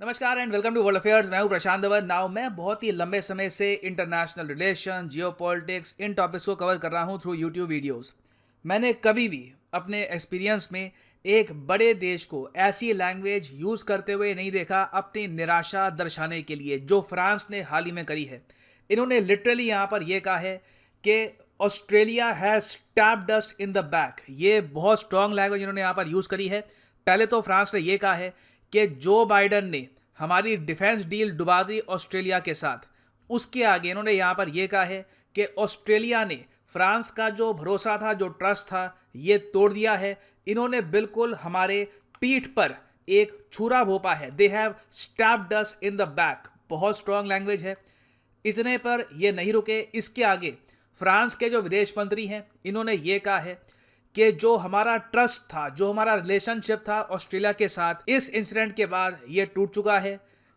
नमस्कार and welcome to world affairs. मैं हूं प्रशांत धवन। नाउ मैं बहुत ही लंबे समय से इंटरनेशनल रिलेशन, जियोपॉलिटिक्स इन टॉपिक्स को कवर कर रहा हूं थ्रू यूट्यूब वीडियोस। मैंने कभी भी अपने एक्सपीरियंस में एक बड़े देश को ऐसी लैंग्वेज यूज करते हुए नहीं देखा अपनी निराशा दर्शाने के लिए, जो फ्रांस ने हाल ही में करी है। इन्होंने लिटरली यहाँ पर यह कहा है कि Australia has stabbed us in the back. ये बहुत स्ट्रांग लैंग्वेज इन्होंने यहाँ पर यूज करी है। पहले तो फ्रांस ने यह कहा है कि जो बाइडन ने हमारी डिफेंस डील डुबा दी ऑस्ट्रेलिया के साथ। उसके आगे इन्होंने यहां पर यह कहा है कि ऑस्ट्रेलिया ने फ्रांस का जो भरोसा था, जो ट्रस्ट था, ये तोड़ दिया है। इन्होंने बिल्कुल हमारे पीठ पर एक छुरा भोंपा है। They have stabbed us in the back. बहुत स्ट्रांग लैंग्वेज है। इतने पर ये नहीं रुके, इसके आगे फ्रांस के जो विदेश मंत्री हैं, इन्होंने ये कहा है कि जो हमारा ट्रस्ट था, जो हमारा रिलेशनशिप था ऑस्ट्रेलिया के साथ, इस इंसिडेंट के बाद ये टूट चुका है।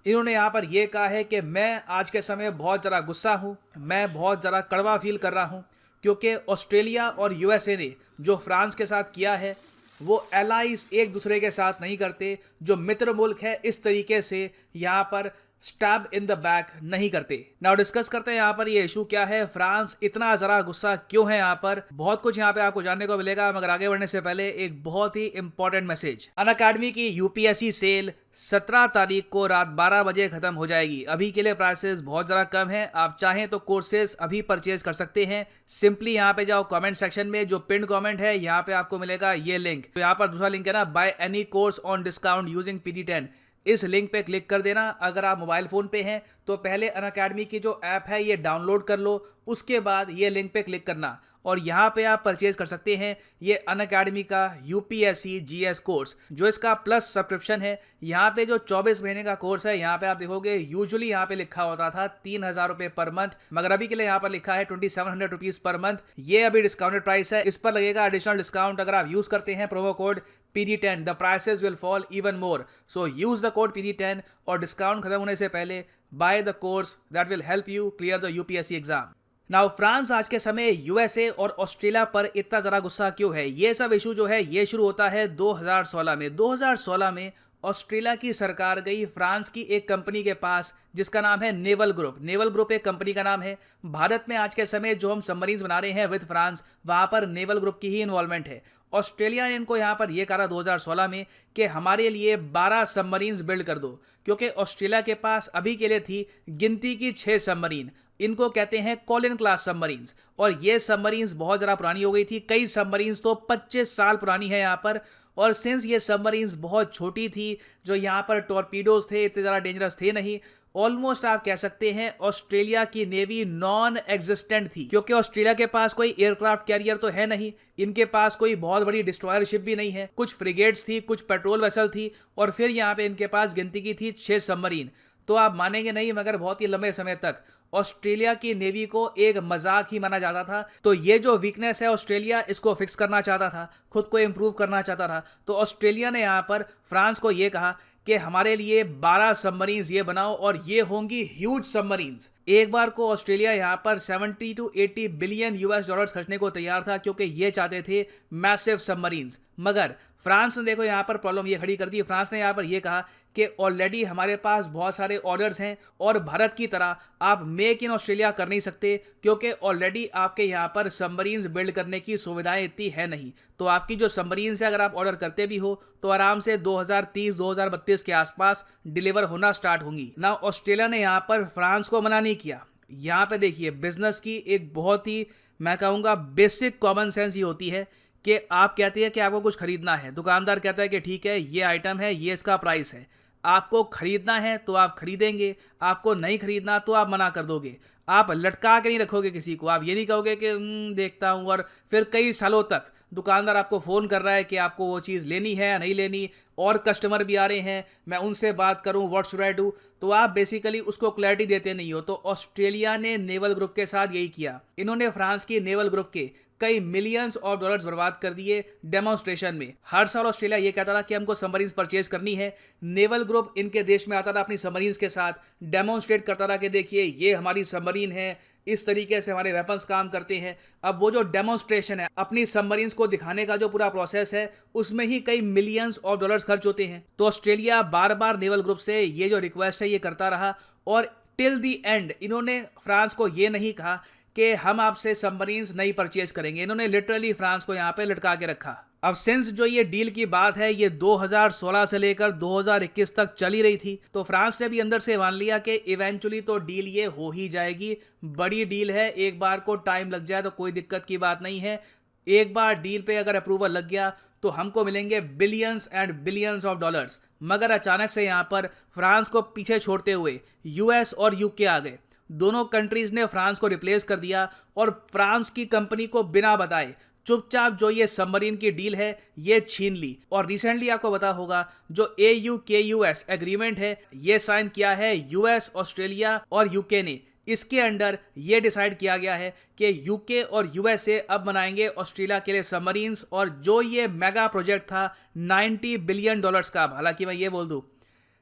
इन्होंने यहाँ पर यह कहा है कि मैं आज के समय बहुत ज़्यादा गुस्सा हूँ, मैं बहुत ज़्यादा कड़वा फील कर रहा हूँ, क्योंकि ऑस्ट्रेलिया और यूएसए ने जो फ्रांस के साथ किया है, वो एलाइज एक दूसरे के साथ नहीं करते। जो मित्र मुल्क है, इस तरीके से यहाँ पर स्टैब इन द बैक नहीं करते। नाउ डिस्कस करते हैं यहाँ पर ये इशू क्या है, फ्रांस इतना जरा गुस्सा क्यों है। यहाँ पर बहुत कुछ यहाँ पे आपको जानने को मिलेगा, मगर आगे बढ़ने से पहले एक बहुत ही इंपॉर्टेंट मैसेज। अनअकैडमी की यूपीएससी सेल 17 तारीख को रात 12 बजे खत्म हो जाएगी। अभी के लिए प्राइसेस बहुत ज़्यादा कम है। आप चाहें तो कोर्सेज अभी परचेज कर सकते हैं। सिंपली यहाँ पे जाओ कमेंट सेक्शन में, जो पिन कमेंट है यहाँ पे आपको मिलेगा ये लिंक। तो यहाँ पर दूसरा लिंक है ना, by any course on discount using PD10। इस लिंक पे क्लिक कर देना। अगर आप मोबाइल फ़ोन पे हैं तो पहले अनअकैडमी की जो ऐप है ये डाउनलोड कर लो, उसके बाद ये लिंक पे क्लिक करना और यहाँ पे आप परचेज कर सकते हैं ये अनअकैडमी का यूपीएससी जीएस कोर्स, जो इसका प्लस सब्सक्रिप्शन है। यहाँ पे जो 24 महीने का कोर्स है, यहाँ पे आप देखोगे यूजुअली यहाँ पे लिखा होता था 3,000 रुपये पर मंथ, मगर अभी के लिए यहाँ पर लिखा है 2700 रुपीज़ पर मंथ। ये अभी डिस्काउंटेड प्राइस है। इस पर लगेगा एडिशनल डिस्काउंट अगर आप यूज़ करते हैं promo code PD10। The prices will fall even more, so use the code PD10 और डिस्काउंट खत्म होने से पहले by the course that will help you clear the UPSC exam. Now France आज के समय यूएसए और ऑस्ट्रेलिया पर इतना ज़रा गुस्सा क्यों है? ये सब इशू जो है ये शुरू होता है 2016 में। 2016 में ऑस्ट्रेलिया की सरकार गई फ्रांस की एक कंपनी के पास जिसका नाम है नेवल ग्रुप। नेवल ग्रुप एक कंपनी का नाम है। भारत में आज के समय जो हम सबमरीन्स बना रहे हैं विद फ्रांस, वहाँ पर नेवल ग्रुप की ही इन्वॉल्वमेंट है। ऑस्ट्रेलिया ने इनको यहाँ पर यह कहा 2016 में कि हमारे लिए 12 सबमरीन्स बिल्ड कर दो, क्योंकि ऑस्ट्रेलिया के पास अभी के लिए थी गिनती की 6 सबमरीन। इनको कहते हैं कॉलिन क्लास सबमरीन्स, और ये सबमरीन्स बहुत ज़्यादा पुरानी हो गई थी। कई सबमरीन्स तो 25 साल पुरानी है यहाँ पर। और सिंस ये सबमरीन्स बहुत छोटी थी, जो यहाँ पर टॉर्पीडोज थे, इतने ज़्यादा डेंजरस थे नहीं, ऑलमोस्ट आप कह सकते हैं ऑस्ट्रेलिया की नेवी नॉन एग्जिस्टेंट थी, क्योंकि ऑस्ट्रेलिया के पास कोई एयरक्राफ्ट कैरियर तो है नहीं, इनके पास कोई बहुत बड़ी डिस्ट्रॉयर शिप भी नहीं है। कुछ फ्रिगेट्स थी, कुछ पेट्रोल वेसल थी, और फिर यहाँ पे इनके पास गिनती की थी 6 सबमरीन। तो आप मानेंगे नहीं, मगर बहुत ही लंबे समय तक ऑस्ट्रेलिया की नेवी को एक मजाक ही माना जाता था। तो ये जो वीकनेस है ऑस्ट्रेलिया इसको फिक्स करना चाहता था, खुद को इंप्रूव करना चाहता था। तो ऑस्ट्रेलिया ने यहाँ पर फ्रांस को ये कहा कि हमारे लिए 12 सबमरीन्स ये बनाओ, और ये होंगी ह्यूज सबमरीन्स। एक बार को ऑस्ट्रेलिया यहाँ पर 70 to 80 बिलियन US डॉलर्स खर्चने को तैयार था, क्योंकि ये चाहते थे मैसिव सबमरीन्स। मगर फ्रांस ने देखो यहाँ पर प्रॉब्लम ये खड़ी कर दी। फ्रांस ने यहाँ पर ये कहा कि ऑलरेडी हमारे पास बहुत सारे ऑर्डर्स हैं, और भारत की तरह आप मेक इन ऑस्ट्रेलिया कर नहीं सकते, क्योंकि ऑलरेडी आपके यहाँ पर सबमरीन्स बिल्ड करने की सुविधाएं इतनी है नहीं। तो आपकी जो सबमरीन्स है, अगर आप ऑर्डर करते भी हो तो आराम से 2030-2032 के आसपास डिलीवर होना स्टार्ट होंगी ना। ऑस्ट्रेलिया ने यहाँ पर फ्रांस को मना नहीं किया। यहाँ पे देखिए बिजनेस की एक बहुत ही, मैं कहूँगा, बेसिक कॉमन सेंस ये होती है कि आप कहते हैं कि आपको कुछ खरीदना है, दुकानदार कहता है कि ठीक है ये आइटम है, ये इसका प्राइस है, आपको खरीदना है तो आप खरीदेंगे, आपको नहीं खरीदना तो आप मना कर दोगे। आप लटका के नहीं रखोगे किसी को। आप ये नहीं कहोगे कि देखता हूँ, और फिर कई सालों तक दुकानदार आपको फ़ोन कर रहा है कि आपको वो चीज़ लेनी है या नहीं लेनी, और कस्टमर भी आ रहे हैं, मैं उनसे बात करूं, व्हाट शुड आई डू। तो आप बेसिकली उसको क्लैरिटी देते नहीं हो। तो ऑस्ट्रेलिया ने नेवल ग्रुप के साथ यही किया। इन्होंने फ्रांस की नेवल ग्रुप के कई मिलियंस ऑफ डॉलर्स बर्बाद कर दिए डेमोन्स्ट्रेशन में। हर साल ऑस्ट्रेलिया ये कहता था कि हमको सबमरीन्स परचेज करनी है। नेवल ग्रुप इनके देश में आता था अपनी सबमरीन्स के साथ, डेमोन्स्ट्रेट करता था कि देखिए ये हमारी सबमरीन है, इस तरीके से हमारे वेपन्स काम करते हैं। अब वो जो डेमोन्स्ट्रेशन है, अपनी सबमरीन्स को दिखाने का जो पूरा प्रोसेस है, उसमें ही कई मिलियंस ऑफ डॉलर्स खर्च होते हैं। तो ऑस्ट्रेलिया बार बार नेवल ग्रुप से ये जो रिक्वेस्ट है ये करता रहा और टिल दी एंड इन्होंने फ्रांस को ये नहीं कहा कि हम आपसे सबमरीन्स नहीं परचेज करेंगे। इन्होंने लिटरली फ्रांस को यहाँ पे लटका के रखा। अब सिंस जो ये डील की बात है ये 2016 से लेकर 2021 तक चली रही थी, तो फ्रांस ने भी अंदर से मान लिया कि इवेंचुअली तो डील ये हो ही जाएगी। बड़ी डील है, एक बार को टाइम लग जाए तो कोई दिक्कत की बात नहीं है। एक बार डील पे अगर अप्रूवल लग गया तो हमको मिलेंगे billions and billions of dollars. मगर अचानक से यहाँ पर फ्रांस को पीछे छोड़ते हुए यूएस और यूके आ गए। दोनों कंट्रीज ने फ्रांस को रिप्लेस कर दिया और फ्रांस की कंपनी को बिना बताए चुपचाप जो ये सबमरीन की डील है ये छीन ली। और रिसेंटली आपको पता होगा जो AUKUS एग्रीमेंट है ये साइन किया है यूएस, ऑस्ट्रेलिया और यूके ने। इसके अंडर ये डिसाइड किया गया है कि यूके और यूएसए अब बनाएंगे ऑस्ट्रेलिया के लिए सबमरीन्स। और जो ये मेगा प्रोजेक्ट था 90 बिलियन डॉलर्स का, हालांकि मैं ये बोल दूं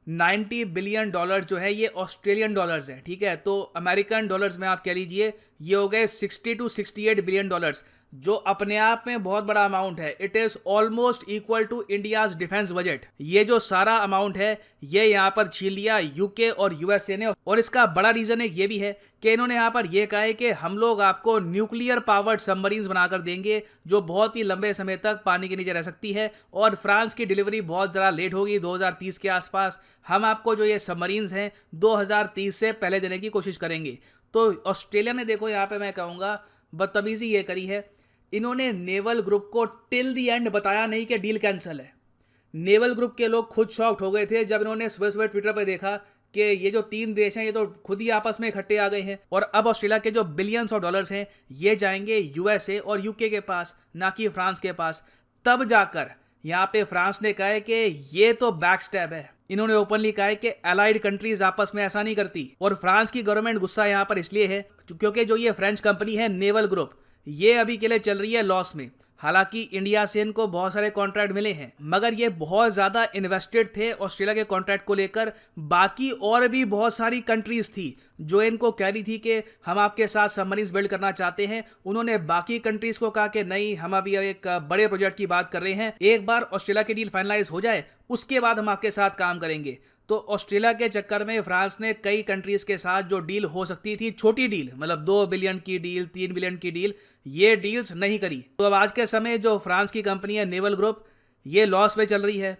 90 बिलियन डॉलर जो है ये ऑस्ट्रेलियन डॉलर्स है, ठीक है। तो अमेरिकन डॉलर्स में आप कह लीजिए ये हो गए 60 to 68 बिलियन डॉलर्स, जो अपने आप में बहुत बड़ा अमाउंट है। It is almost equal to India's defence budget. ये जो सारा अमाउंट है ये यहाँ पर छीन लिया यूके और यूएसए ने। और इसका बड़ा रीजन एक ये भी है कि इन्होंने यहाँ पर यह कहा है कि हम लोग आपको न्यूक्लियर पावर्ड सबमरीन्स बनाकर देंगे जो बहुत ही लंबे समय तक पानी के नीचे रह सकती है। और फ्रांस की डिलीवरी बहुत ज़्यादा लेट होगी, 2030 के आसपास। हम आपको जो ये सबमरीन्स हैं 2030 से पहले देने की कोशिश करेंगे। तो ऑस्ट्रेलिया ने देखो यहाँ पे मैं कहूँगा बदतमीजी ये करी है, इन्होंने नेवल ग्रुप को टिल दी एंड बताया नहीं कि डील कैंसिल है। नेवल ग्रुप के लोग खुद शॉक्ड हो गए थे जब इन्होंने सुबह ट्विटर पर देखा कि ये जो 3 देश हैं ये तो खुद ही आपस में इकट्ठे आ गए हैं और अब ऑस्ट्रेलिया के जो बिलियंस ऑफ डॉलर्स हैं ये जाएंगे यूएसए और यूके के पास, ना कि फ्रांस के पास। तब जाकर यहाँ पे फ्रांस ने कहा है कि ये तो बैक स्टेप है। इन्होंने ओपनली कहा है कि अलाइड कंट्रीज आपस में ऐसा नहीं करती। और फ्रांस की गवर्नमेंट गुस्सा यहाँ पर इसलिए है क्योंकि जो ये फ्रेंच कंपनी है नेवल ग्रुप, ये अभी के लिए चल रही है लॉस में। हालांकि इंडिया से इनको बहुत सारे कॉन्ट्रैक्ट मिले हैं, मगर ये बहुत ज़्यादा इन्वेस्टेड थे ऑस्ट्रेलिया के कॉन्ट्रैक्ट को लेकर। बाकी और भी बहुत सारी कंट्रीज थी जो इनको कह रही थी कि हम आपके साथ सबमरीन्स बिल्ड करना चाहते हैं। उन्होंने बाकी कंट्रीज को कहा कि नहीं, हम अभी एक बड़े प्रोजेक्ट की बात कर रहे हैं, एक बार ऑस्ट्रेलिया की डील फाइनलाइज हो जाए उसके बाद हम आपके साथ काम करेंगे। तो ऑस्ट्रेलिया के चक्कर में फ्रांस ने कई कंट्रीज के साथ जो डील हो सकती थी, छोटी डील मतलब 2 बिलियन की डील, 3 बिलियन की डील, ये डील्स नहीं करी। तो अब आज के समय जो फ्रांस की कंपनी है नेवल ग्रुप, ये लॉस में चल रही है।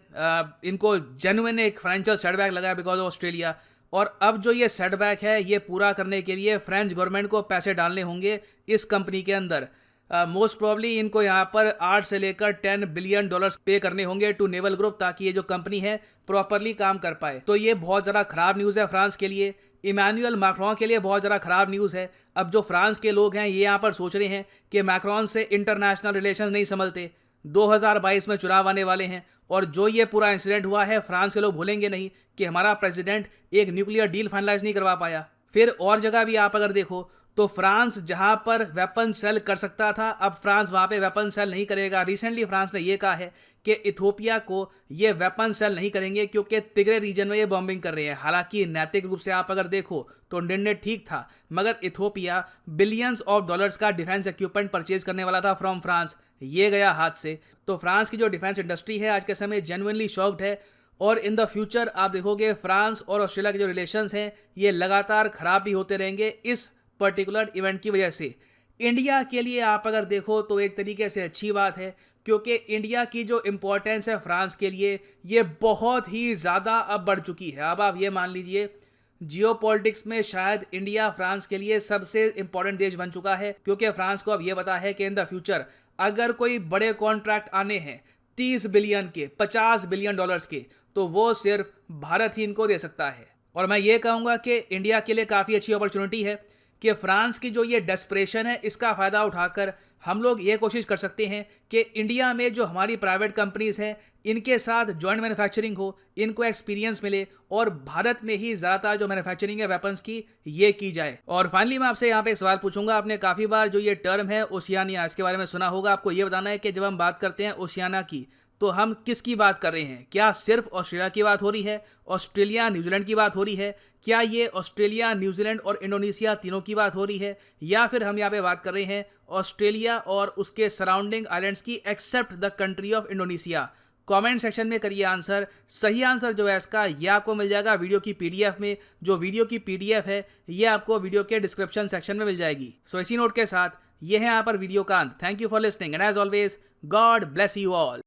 इनको जेन्युइन एक फाइनेंशियल सेटबैक लगा है बिकॉज ऑफ ऑस्ट्रेलिया। और अब जो ये सेटबैक है ये पूरा करने के लिए फ्रेंच गवर्नमेंट को पैसे डालने होंगे इस कंपनी के अंदर। मोस्ट प्रॉब्ली इनको यहाँ पर 8 से लेकर 10 बिलियन डॉलर्स पे करने होंगे टू नेवल ग्रुप ताकि ये जो कंपनी है प्रॉपरली काम कर पाए। तो ये बहुत ज़्यादा खराब न्यूज़ है फ्रांस के लिए, इमैनुअल मैक्रोन के लिए बहुत ज़्यादा खराब न्यूज़ है। अब जो फ्रांस के लोग हैं ये यहाँ पर सोच रहे हैं कि मैक्रोन से इंटरनेशनल रिलेशन नहीं संभलते, 2022 में चुनाव आने वाले हैं और जो ये पूरा इंसिडेंट हुआ है फ्रांस के लोग भूलेंगे नहीं कि हमारा प्रेसिडेंट एक न्यूक्लियर डील फाइनलाइज नहीं करवा पाया। फिर और जगह भी आप अगर देखो तो फ्रांस जहां पर वेपन सेल कर सकता था, अब फ्रांस वहां पे वेपन सेल नहीं करेगा। रिसेंटली फ्रांस ने यह कहा है कि इथियोपिया को ये वेपन सेल नहीं करेंगे क्योंकि तिग्रे रीजन में ये बॉम्बिंग कर रहे हैं। हालांकि नैतिक रूप से आप अगर देखो तो निर्णय ठीक था, मगर इथियोपिया बिलियंस ऑफ डॉलर्स का डिफेंस इक्विपमेंट परचेज करने वाला था फ्रॉम फ्रांस, ये गया हाथ से। तो फ्रांस की जो डिफेंस इंडस्ट्री है आज के समय जेन्युइनली शॉक्ड है। और इन द फ्यूचर आप देखोगे फ्रांस और ऑस्ट्रेलिया के जो रिलेशंस हैं ये लगातार खराब भी होते रहेंगे इस पर्टिकुलर इवेंट की वजह से। इंडिया के लिए आप अगर देखो तो एक तरीके से अच्छी बात है क्योंकि इंडिया की जो इम्पोर्टेंस है फ्रांस के लिए ये बहुत ही ज़्यादा अब बढ़ चुकी है। अब आप ये मान लीजिए जियोपॉलिटिक्स में शायद इंडिया फ्रांस के लिए सबसे इंपॉर्टेंट देश बन चुका है क्योंकि फ्रांस को अब ये पता है कि इन द फ्यूचर अगर कोई बड़े कॉन्ट्रैक्ट आने हैं 30 बिलियन के, 50 बिलियन डॉलर्स के, तो वो सिर्फ भारत ही इनको दे सकता है। और मैं ये कहूँगा कि इंडिया के लिए काफ़ी अच्छी अपॉर्चुनिटी है कि फ्रांस की जो ये डेस्परेशन है इसका फ़ायदा उठाकर हम लोग ये कोशिश कर सकते हैं कि इंडिया में जो हमारी प्राइवेट कंपनीज हैं इनके साथ जॉइंट मैन्युफैक्चरिंग हो, इनको एक्सपीरियंस मिले और भारत में ही ज़्यादातर जो मैन्युफैक्चरिंग है वेपन्स की ये की जाए। और फाइनली मैं आपसे यहाँ पे एक सवाल पूछूंगा, आपने काफ़ी बार जो ये टर्म है ओशियानिया इसके बारे में सुना होगा। आपको ये बताना है कि जब हम बात करते हैं ओशियाना की तो हम किसकी बात कर रहे हैं? क्या सिर्फ ऑस्ट्रेलिया की बात हो रही है? ऑस्ट्रेलिया न्यूजीलैंड की बात हो रही है? क्या ये ऑस्ट्रेलिया न्यूजीलैंड और इंडोनेशिया तीनों की बात हो रही है? या फिर हम यहाँ पे बात कर रहे हैं ऑस्ट्रेलिया और उसके सराउंडिंग आइलैंड्स की except the country of Indonesia? Comment section में करिए आंसर। सही आंसर जो है इसका ये आपको मिल जाएगा वीडियो की पीडीएफ में। जो वीडियो की पीडीएफ है ये आपको वीडियो के डिस्क्रिप्शन सेक्शन में मिल जाएगी। सो इसी नोट के साथ ये है यहाँ पर वीडियो का अंत। Thank you for listening and as always God bless you all.